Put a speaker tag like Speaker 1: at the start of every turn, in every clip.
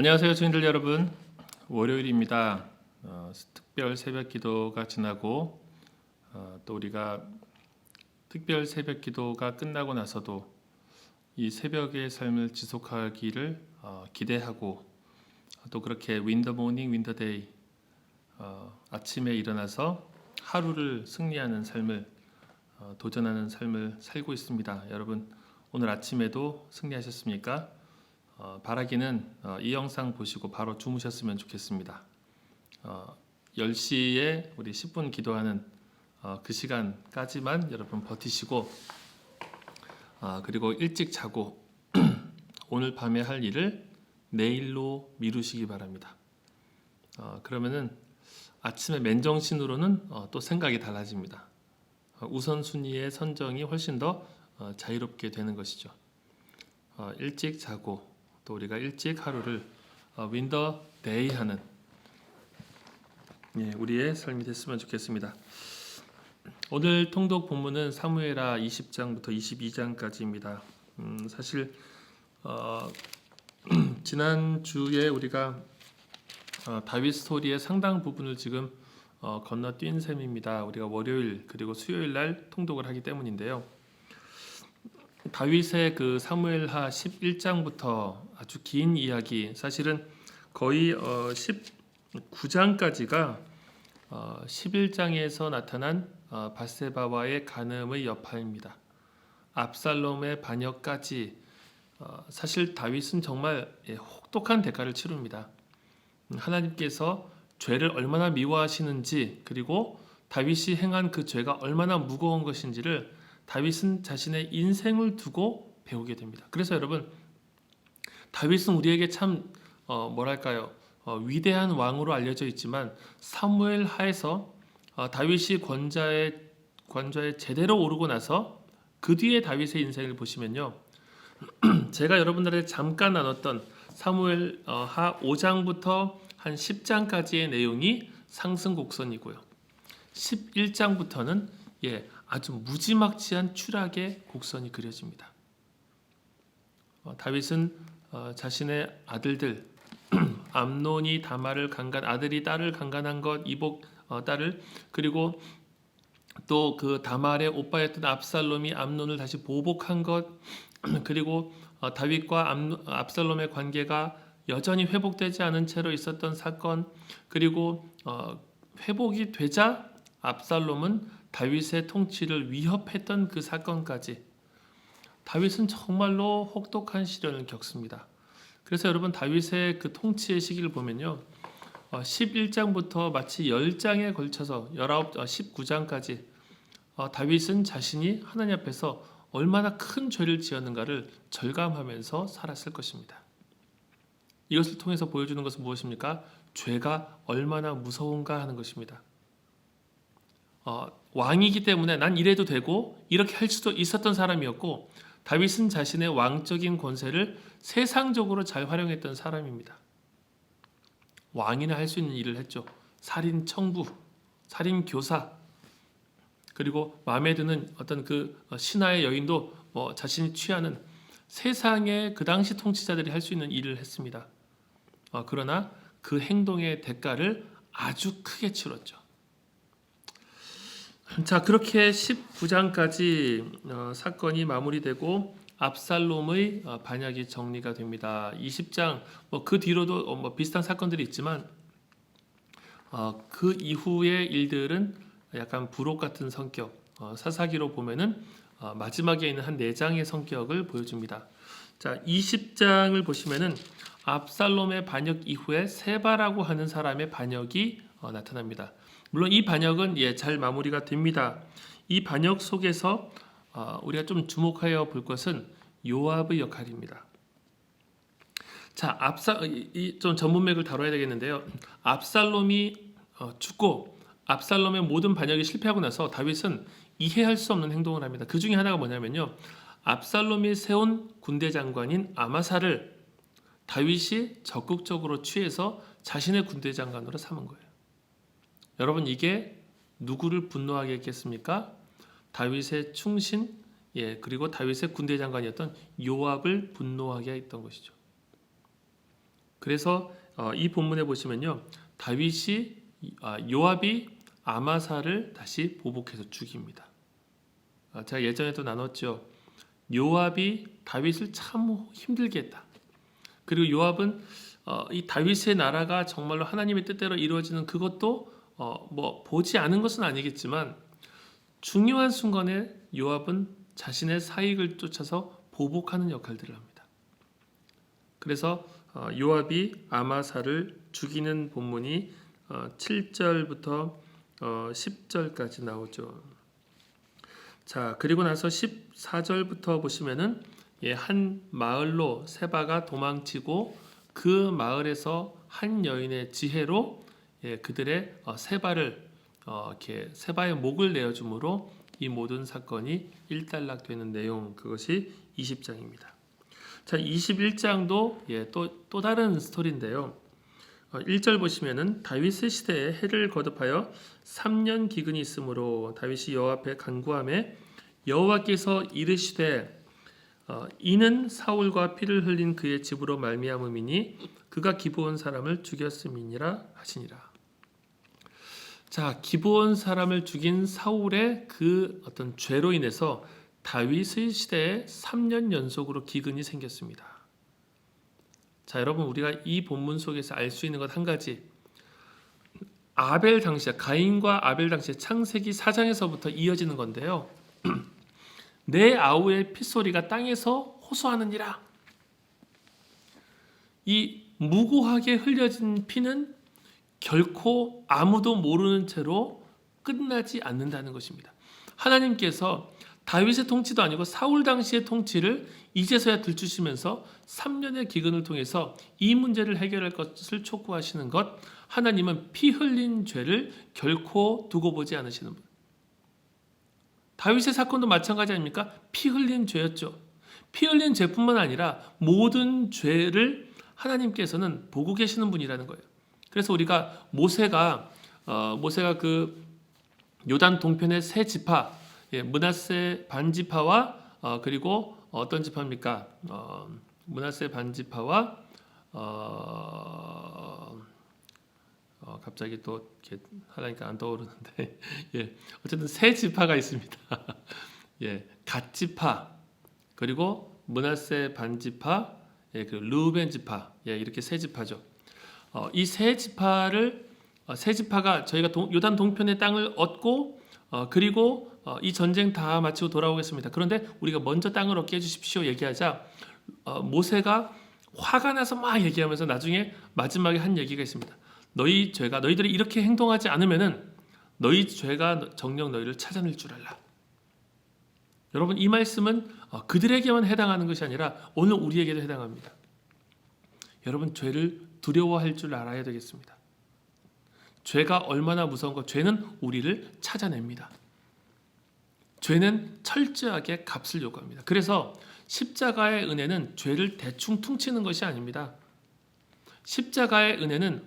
Speaker 1: 안녕하세요, 주인들 여러분. 월요일입니다. 특별 새벽 기도가 지나고 또 우리가 특별 새벽 기도가 끝나고 나서도 이 새벽의 삶을 지속하기를 기대하고 또 그렇게 윈더 모닝 윈더 데이 아침에 일어나서 하루를 승리하는 삶을 도전하는 삶을 살고 있습니다. 여러분 오늘 아침에도 승리하셨습니까? 바라기는 이 영상 보시고 바로 주무셨으면 좋겠습니다. 10시에 우리 10분 기도하는 그 시간까지만 여러분 버티시고 그리고 일찍 자고 오늘 밤에 할 일을 내일로 미루시기 바랍니다. 그러면은 아침에 맨정신으로는 또 생각이 달라집니다. 우선순위의 선정이 훨씬 더 자유롭게 되는 것이죠. 일찍 자고 또 우리가 일찍 하루를 윈더 데이 하는 우리의 삶이 됐으면 좋겠습니다. 오늘 통독 본문은 사무엘하 20장부터 22장까지입니다. 사실 지난주에 우리가 다윗 스토리의 상당 부분을 지금 건너뛴 셈입니다. 우리가 월요일 그리고 수요일 날 통독을 하기 때문인데요. 다윗의 그 사무엘하 11장부터 아주 긴 이야기, 사실은 거의 19장까지가 11장에서 나타난 밧세바와의 간음의 여파입니다. 압살롬의 반역까지 사실 다윗은 정말 혹독한 대가를 치릅니다. 하나님께서 죄를 얼마나 미워하시는지 그리고 다윗이 행한 그 죄가 얼마나 무거운 것인지를 다윗은 자신의 인생을 두고 배우게 됩니다. 그래서 여러분 다윗은 우리에게 참 위대한 왕으로 알려져 있지만 사무엘 하에서 다윗이 권좌에 제대로 오르고 나서 그 뒤에 다윗의 인생을 보시면요, 제가 여러분들에게 잠깐 나눴던 사무엘 하 5장부터 한 10장까지의 내용이 상승 곡선이고요. 11장부터는 아주 무지막지한 추락의 곡선이 그려집니다. 다윗은 자신의 아들들 암논이 아들이 딸을 강간한 것, 이복 딸을, 그리고 또 그 다말의 오빠였던 압살롬이 암논을 다시 보복한 것, 그리고 다윗과 압살롬의 관계가 여전히 회복되지 않은 채로 있었던 사건, 그리고 회복이 되자 압살롬은 다윗의 통치를 위협했던 그 사건까지 다윗은 정말로 혹독한 시련을 겪습니다. 그래서 여러분 다윗의 그 통치의 시기를 보면요, 11장부터 마치 10장에 걸쳐서 19장까지 다윗은 자신이 하나님 앞에서 얼마나 큰 죄를 지었는가를 절감하면서 살았을 것입니다. 이것을 통해서 보여주는 것은 무엇입니까? 죄가 얼마나 무서운가 하는 것입니다. 왕이기 때문에 난 이래도 되고 이렇게 할 수도 있었던 사람이었고, 다윗은 자신의 왕적인 권세를 세상적으로 잘 활용했던 사람입니다. 왕이나 할 수 있는 일을 했죠. 살인 청부, 살인 교사, 그리고 마음에 드는 어떤 그 신하의 여인도 자신이 취하는 세상의 그 당시 통치자들이 할 수 있는 일을 했습니다. 그러나 그 행동의 대가를 아주 크게 치렀죠. 자, 그렇게 19장까지 사건이 마무리되고 압살롬의 반역이 정리가 됩니다. 20장 그 뒤로도 비슷한 사건들이 있지만 그 이후의 일들은 약간 부록 같은 성격, 사사기로 보면은 마지막에 있는 한 4장의 성격을 보여줍니다. 자, 20장을 보시면은 압살롬의 반역 이후에 세바라고 하는 사람의 반역이 나타납니다. 물론 이 반역은 잘 마무리가 됩니다. 이 반역 속에서 우리가 좀 주목하여 볼 것은 요압의 역할입니다. 자, 좀 전문맥을 다뤄야 되겠는데요. 압살롬이 죽고 압살롬의 모든 반역이 실패하고 나서 다윗은 이해할 수 없는 행동을 합니다. 그 중에 하나가 뭐냐면요, 압살롬이 세운 군대 장관인 아마사를 다윗이 적극적으로 취해서 자신의 군대 장관으로 삼은 거예요. 여러분, 이게 누구를 분노하게 했겠습니까? 다윗의 충신, 그리고 다윗의 군대 장관이었던 요압을 분노하게 했던 것이죠. 그래서 이 본문에 보시면요, 요압이 아마사를 다시 보복해서 죽입니다. 제가 예전에도 나눴죠. 요압이 다윗을 참 힘들게 했다. 그리고 요압은 이 다윗의 나라가 정말로 하나님의 뜻대로 이루어지는 그것도 뭐 보지 않은 것은 아니겠지만 중요한 순간에 요압은 자신의 사익을 쫓아서 보복하는 역할들을 합니다. 그래서 요압이 아마사를 죽이는 본문이 7절부터 10절까지 나오죠. 자, 그리고 나서 14절부터 보시면은 한 마을로 세바가 도망치고 그 마을에서 한 여인의 지혜로 그들의 세바의 목을 내어줌으로 이 모든 사건이 일단락되는 내용, 그것이 20장입니다. 자, 21장도 또 다른 스토리인데요. 1절 보시면은 다윗의 시대에 해를 거듭하여 3년 기근이 있으므로 다윗이 여호와 앞에 간구하매 여호와께서 이르시되 이는 사울과 피를 흘린 그의 집으로 말미암음이니 그가 기브온 사람을 죽였음이니라 하시니라. 자, 기브온 사람을 죽인 사울의 그 어떤 죄로 인해서 다윗의 시대에 3년 연속으로 기근이 생겼습니다. 자, 여러분, 우리가 이 본문 속에서 알 수 있는 것 한 가지, 아벨 당시에, 가인과 아벨 당시에 창세기 4장에서부터 이어지는 건데요. 내 아우의 핏소리가 땅에서 호소하느니라. 이 무고하게 흘려진 피는 결코 아무도 모르는 채로 끝나지 않는다는 것입니다. 하나님께서 다윗의 통치도 아니고 사울 당시의 통치를 이제서야 들추시면서 3년의 기근을 통해서 이 문제를 해결할 것을 촉구하시는 것, 하나님은 피 흘린 죄를 결코 두고 보지 않으시는 분. 다윗의 사건도 마찬가지 아닙니까? 피 흘린 죄였죠. 피 흘린 죄뿐만 아니라 모든 죄를 하나님께서는 보고 계시는 분이라는 거예요. 그래서 우리가 모세가 그 요단 동편의 세 지파, 므낫세 반지파와 그리고 어떤 지파입니까? 므낫세 반지파와 갑자기 또 이렇게 하려니까 안 떠오르는데 어쨌든 세 지파가 있습니다. 갓지파, 그리고 므낫세 반지파, 그리고 르우벤 지파, 이렇게 세 지파죠. 이 세 지파가 저희가 요단 동편의 땅을 얻고 그리고 이 전쟁 다 마치고 돌아오겠습니다. 그런데 우리가 먼저 땅을 얻게 해주십시오 얘기하자 모세가 화가 나서 막 얘기하면서 나중에 마지막에 한 얘기가 있습니다. 너희들이 이렇게 행동하지 않으면은 너희 죄가 정녕 너희를 찾아낼 줄 알라. 여러분, 이 말씀은 그들에게만 해당하는 것이 아니라 오늘 우리에게도 해당합니다. 여러분, 죄를 두려워할 줄 알아야 되겠습니다. 죄가 얼마나 무서운 것, 죄는 우리를 찾아냅니다. 죄는 철저하게 값을 요구합니다. 그래서 십자가의 은혜는 죄를 대충 퉁치는 것이 아닙니다. 십자가의 은혜는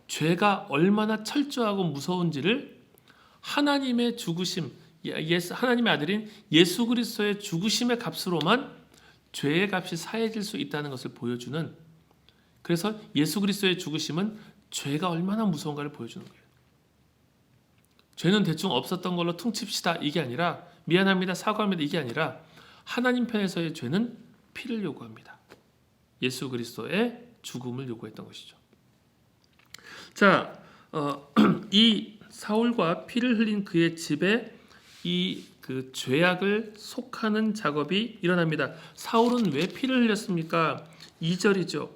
Speaker 1: 죄가 얼마나 철저하고 무서운지를 하나님의 죽으심, 하나님의 아들인 예수 그리스도의 죽으심의 값으로만 죄의 값이 사해질 수 있다는 것을 보여주는, 그래서 예수 그리스도의 죽으심은 죄가 얼마나 무서운가를 보여주는 거예요. 죄는 대충 없었던 걸로 퉁칩시다 이게 아니라, 미안합니다, 사과합니다 이게 아니라, 하나님 편에서의 죄는 피를 요구합니다. 예수 그리스도의 죽음을 요구했던 것이죠. 자, 이 사울과 피를 흘린 그의 집에 이 그 죄악을 속하는 작업이 일어납니다. 사울은 왜 피를 흘렸습니까? 2절이죠.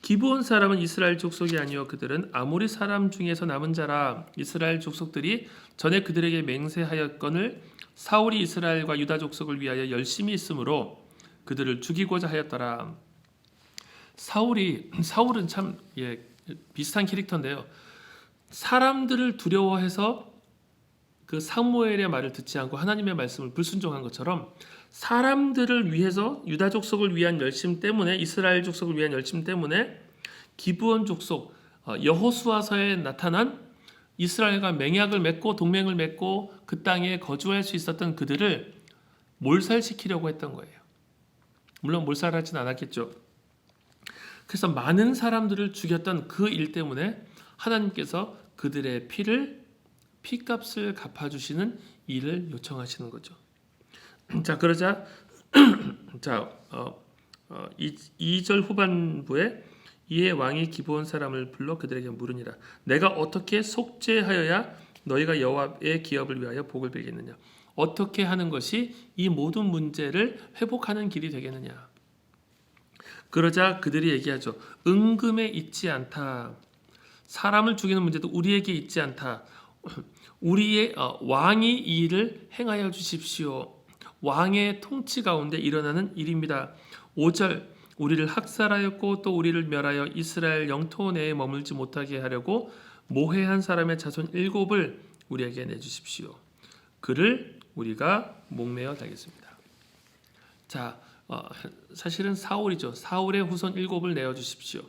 Speaker 1: 기브온 사람은 이스라엘 족속이 아니요 그들은 아모리 사람 중에서 남은 자라. 이스라엘 족속들이 전에 그들에게 맹세하였거늘 사울이 이스라엘과 유다 족속을 위하여 열심히 있으므로 그들을 죽이고자 하였더라. 사울은 참 비슷한 캐릭터인데요. 사람들을 두려워해서 그 사무엘의 말을 듣지 않고 하나님의 말씀을 불순종한 것처럼, 사람들을 위해서 유다 족속을 위한 열심 때문에, 이스라엘 족속을 위한 열심 때문에 기브온 족속 여호수아서에 나타난 이스라엘과 맹약을 맺고 동맹을 맺고 그 땅에 거주할 수 있었던 그들을 몰살시키려고 했던 거예요. 물론 몰살하진 않았겠죠. 그래서 많은 사람들을 죽였던 그 일 때문에 하나님께서 그들의 피값을 갚아주시는 일을 요청하시는 거죠. 자, 그러자 자, 2절 후반부에 이에 왕이 기브온 사람을 불러 그들에게 물으니라. 내가 어떻게 속죄하여야 너희가 여호와의 기업을 위하여 복을 빌겠느냐. 어떻게 하는 것이 이 모든 문제를 회복하는 길이 되겠느냐. 그러자 그들이 얘기하죠. 은금에 있지 않다. 사람을 죽이는 문제도 우리에게 있지 않다. 우리의 왕이 이 일을 행하여 주십시오. 왕의 통치 가운데 일어나는 일입니다. 5절 우리를 학살하였고 또 우리를 멸하여 이스라엘 영토 내에 머물지 못하게 하려고 모해한 사람의 자손 7을 우리에게 내주십시오. 그를 우리가 목매어 달겠습니다. 자, 사실은 사울이죠. 사울의 후손 7을 내어주십시오.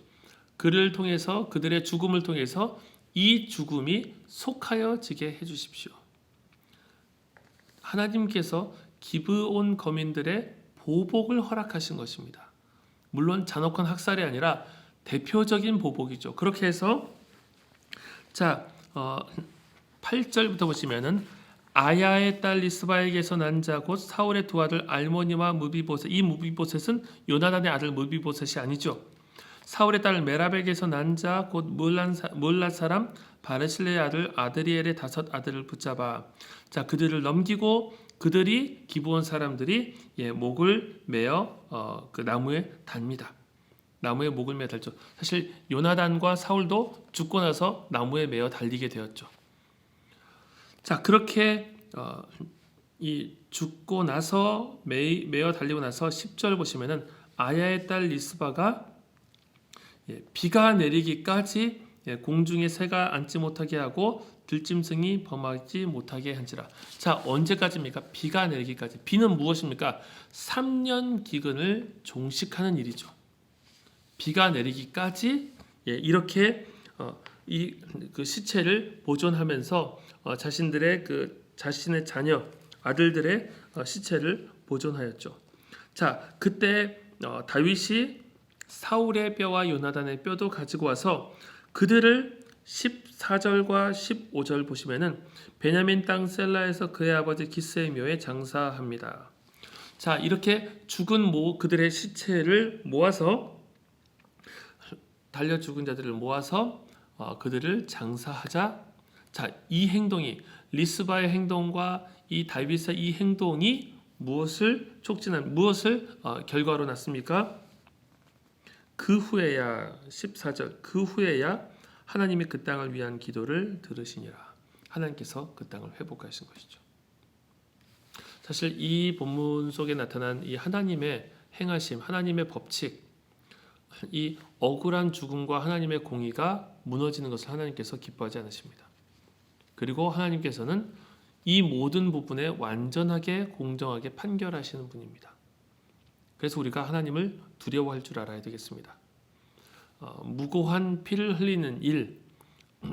Speaker 1: 그를 통해서 그들의 죽음을 통해서 이 죽음이 속하여지게 해주십시오. 하나님께서 기브온 거민들의 보복을 허락하신 것입니다. 물론 잔혹한 학살이 아니라 대표적인 보복이죠. 그렇게 해서 자 8절부터 보시면은 아야의 딸 리스바에게서 난 자 곧 사울의 두 아들 알모니와 무비보셋. 이 무비보셋은 요나단의 아들 무비보셋이 아니죠. 사울의 딸 메랍에게서 난 자 곧 몰랏 사람 바르실레의 아들 아드리엘의 5 아들을 붙잡아. 자, 그들을 넘기고 그들이 기브온 사람들이 목을 매어 그 나무에 답니다. 나무에 목을 매어 달죠. 사실 요나단과 사울도 죽고 나서 나무에 매어 달리게 되었죠. 자, 그렇게 이 죽고 나서 매어 달리고 나서 10절 보시면은 아야의 딸 리스바가 비가 내리기까지 공중에 새가 앉지 못하게 하고 들짐승이 범하지 못하게 한지라. 자, 언제까지입니까? 비가 내리기까지. 비는 무엇입니까? 3년 기근을 종식하는 일이죠. 비가 내리기까지 이렇게 그 시체를 보존하면서 자신의 자녀 아들들의 시체를 보존하였죠. 자, 그때 다윗이 사울의 뼈와 요나단의 뼈도 가지고 와서 그들을 14절과 15절 보시면은 베냐민 땅 셀라에서 그의 아버지 기스의 묘에 장사합니다. 자, 이렇게 죽은 그들의 시체를 모아서 달려 죽은 자들을 모아서 그들을 장사하자. 자, 이 행동이 리스바의 행동과 이 다윗의 이 행동이 무엇을 결과로 났습니까? 그 후에야 14절 그 후에야 하나님이 그 땅을 위한 기도를 들으시니라. 하나님께서 그 땅을 회복하신 것이죠. 사실 이 본문 속에 나타난 이 하나님의 행하심, 하나님의 법칙, 이 억울한 죽음과 하나님의 공의가 무너지는 것을 하나님께서 기뻐하지 않으십니다. 그리고 하나님께서는 이 모든 부분에 완전하게 공정하게 판결하시는 분입니다. 그래서 우리가 하나님을 두려워할 줄 알아야 되겠습니다. 무고한 피를 흘리는 일,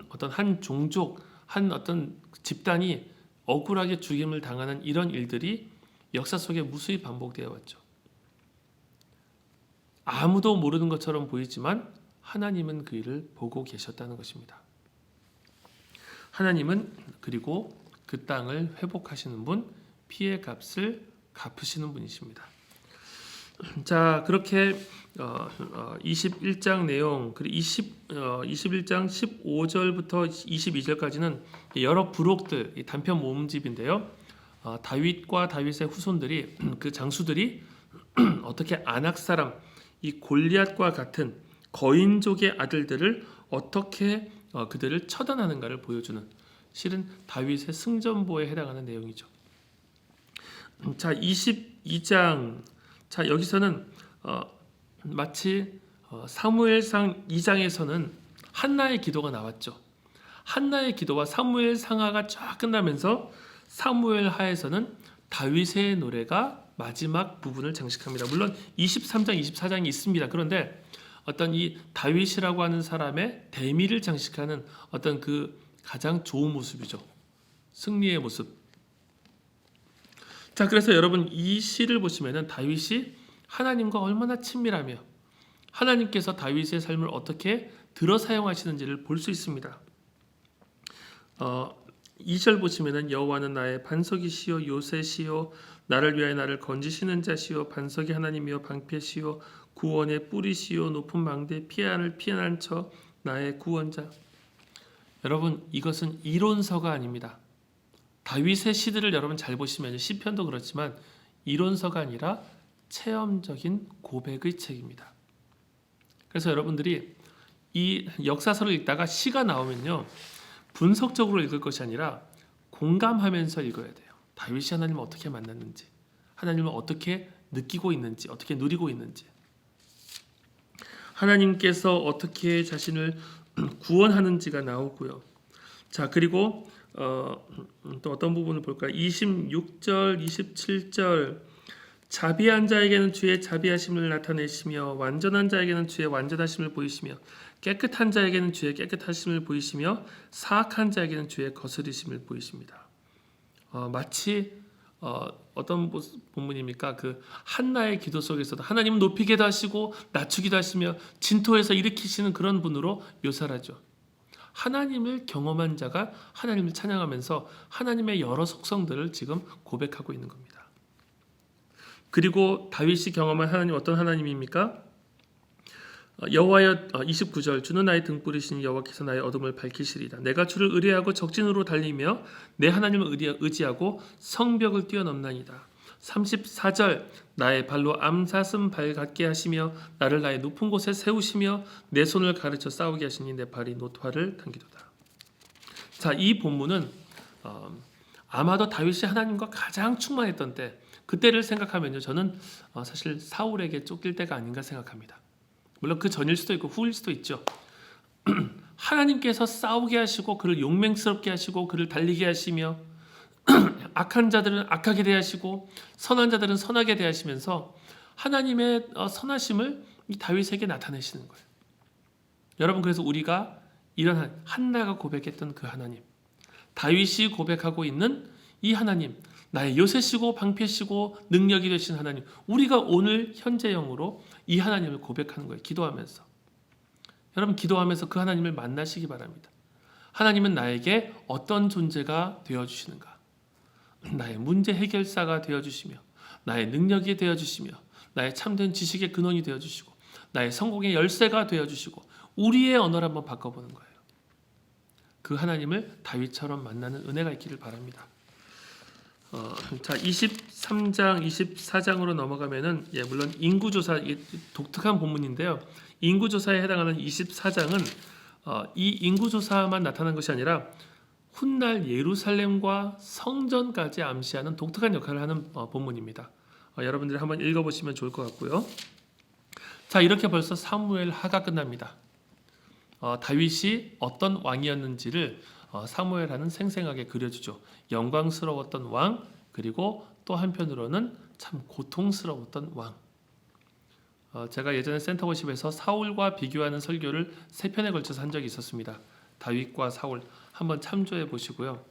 Speaker 1: 어떤 한 종족, 한 어떤 집단이 억울하게 죽임을 당하는 이런 일들이 역사 속에 무수히 반복되어 왔죠. 아무도 모르는 것처럼 보이지만 하나님은 그 일을 보고 계셨다는 것입니다. 하나님은 그리고 그 땅을 회복하시는 분, 피의 값을 갚으시는 분이십니다. 자, 그렇게 21장 내용, 그리고 21장 15절부터 22절까지는 여러 부록들, 단편 모음집인데요. 다윗과 다윗의 후손들이 그 장수들이 어떻게 아낙 사람 이 골리앗과 같은 거인족의 아들들을 어떻게 그들을 처단하는가를 보여주는 실은 다윗의 승전보에 해당하는 내용이죠. 자, 22장. 자, 여기서는 마치 사무엘상 2장에서는 한나의 기도가 나왔죠. 한나의 기도와 사무엘 상하가 쫙 끝나면서 사무엘 하에서는 다윗의 노래가 마지막 부분을 장식합니다. 물론 23장, 24장이 있습니다. 그런데 어떤 이 다윗이라고 하는 사람의 대미를 장식하는 어떤 그 가장 좋은 모습이죠. 승리의 모습. 자, 그래서 여러분 이 시를 보시면은 다윗이 하나님과 얼마나 친밀하며 하나님께서 다윗의 삶을 어떻게 들어 사용하시는지를 볼 수 있습니다. 2절 보시면은 여호와는 나의 반석이시요 요새시요 나를 위하여 나를 건지시는 자시요 반석이 하나님이요 방패시요 구원의 뿌리시요 높은 망대 피하는 처 나의 구원자. 여러분 이것은 이론서가 아닙니다. 다윗의 시들을 여러분 잘 보시면 시편도 그렇지만 이론서가 아니라 체험적인 고백의 책입니다. 그래서 여러분들이 이 역사서를 읽다가 시가 나오면요 분석적으로 읽을 것이 아니라 공감하면서 읽어야 돼요. 다윗이 하나님을 어떻게 만났는지, 하나님을 어떻게 느끼고 있는지, 어떻게 누리고 있는지, 하나님께서 어떻게 자신을 구원하는지가 나오고요. 자, 그리고 또 어떤 부분을 볼까요? 26절, 27절 자비한 자에게는 주의 자비하심을 나타내시며 완전한 자에게는 주의 완전하심을 보이시며 깨끗한 자에게는 주의 깨끗하심을 보이시며 사악한 자에게는 주의 거스리심을 보이십니다. 마치 어떤 본문입니까? 그 한나의 기도 속에서도 하나님은 높이기도 하시고 낮추기도 하시며 진토에서 일으키시는 그런 분으로 묘사를 하죠. 하나님을 경험한 자가 하나님을 찬양하면서 하나님의 여러 속성들을 지금 고백하고 있는 겁니다. 그리고 다윗이 경험한 하나님 어떤 하나님입니까? 여호와여 29절 주는 나의 등불이시니 여호와께서 나의 어둠을 밝히시리다. 내가 주를 의뢰하고 적진으로 달리며 내 하나님을 의지하고 성벽을 뛰어넘나이다. 34절 나의 발로 암사슴 발 같게 하시며 나를 나의 높은 곳에 세우시며 내 손을 가르쳐 싸우게 하시니 내 발이 노토화를 당기도다. 자, 이 본문은 아마도 다윗이 하나님과 가장 충만했던 때 그때를 생각하면요 저는 사실 사울에게 쫓길 때가 아닌가 생각합니다. 물론 그 전일 수도 있고 후일 수도 있죠. 하나님께서 싸우게 하시고 그를 용맹스럽게 하시고 그를 달리게 하시며 악한 자들은 악하게 대하시고 선한 자들은 선하게 대하시면서 하나님의 선하심을 이 다윗에게 나타내시는 거예요. 여러분 그래서 우리가 이런 한나가 고백했던 그 하나님, 다윗이 고백하고 있는 이 하나님, 나의 요새시고 방패시고 능력이 되신 하나님, 우리가 오늘 현재형으로 이 하나님을 고백하는 거예요. 기도하면서. 여러분 기도하면서 그 하나님을 만나시기 바랍니다. 하나님은 나에게 어떤 존재가 되어주시는가? 나의 문제 해결사가 되어주시며 나의 능력이 되어주시며 나의 참된 지식의 근원이 되어주시고 나의 성공의 열쇠가 되어주시고 우리의 언어를 한번 바꿔보는 거예요. 그 하나님을 다윗처럼 만나는 은혜가 있기를 바랍니다. 자 23장 24장으로 넘어가면은 물론 인구조사 독특한 본문인데요. 인구조사에 해당하는 24장은 이 인구조사만 나타난 것이 아니라 훗날 예루살렘과 성전까지 암시하는 독특한 역할을 하는 본문입니다. 여러분들이 한번 읽어보시면 좋을 것 같고요. 자 이렇게 벌써 사무엘 하가 끝납니다. 다윗이 어떤 왕이었는지를 사무엘하는 생생하게 그려주죠. 영광스러웠던 왕 그리고 또 한편으로는 참 고통스러웠던 왕. 제가 예전에 센터워십에서 사울과 비교하는 설교를 3편에 걸쳐서 한 적이 있었습니다. 다윗과 사울 한번 참조해 보시고요.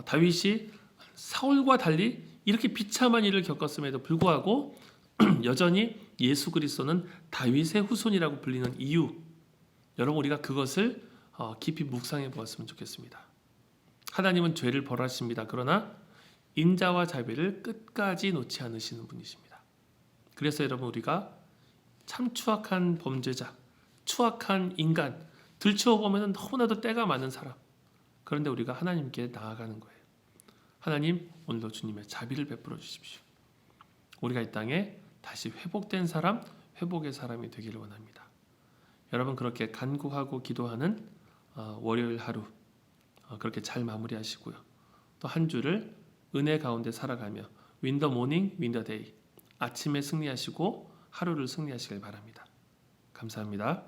Speaker 1: 다윗이 사울과 달리 이렇게 비참한 일을 겪었음에도 불구하고 여전히 예수 그리스도는 다윗의 후손이라고 불리는 이유, 여러분 우리가 그것을 깊이 묵상해 보았으면 좋겠습니다. 하나님은 죄를 벌하십니다. 그러나 인자와 자비를 끝까지 놓지 않으시는 분이십니다. 그래서 여러분 우리가 참 추악한 범죄자, 추악한 인간 들추어보면 너무나도 때가 많은 사람, 그런데 우리가 하나님께 나아가는 거예요. 하나님 오늘도 주님의 자비를 베풀어 주십시오. 우리가 이 땅에 다시 회복된 사람, 회복의 사람이 되기를 원합니다. 여러분 그렇게 간구하고 기도하는 월요일 하루 그렇게 잘 마무리하시고요. 또 한 주를 은혜 가운데 살아가며 win the morning, win the day, 아침에 승리하시고 하루를 승리하시길 바랍니다. 감사합니다.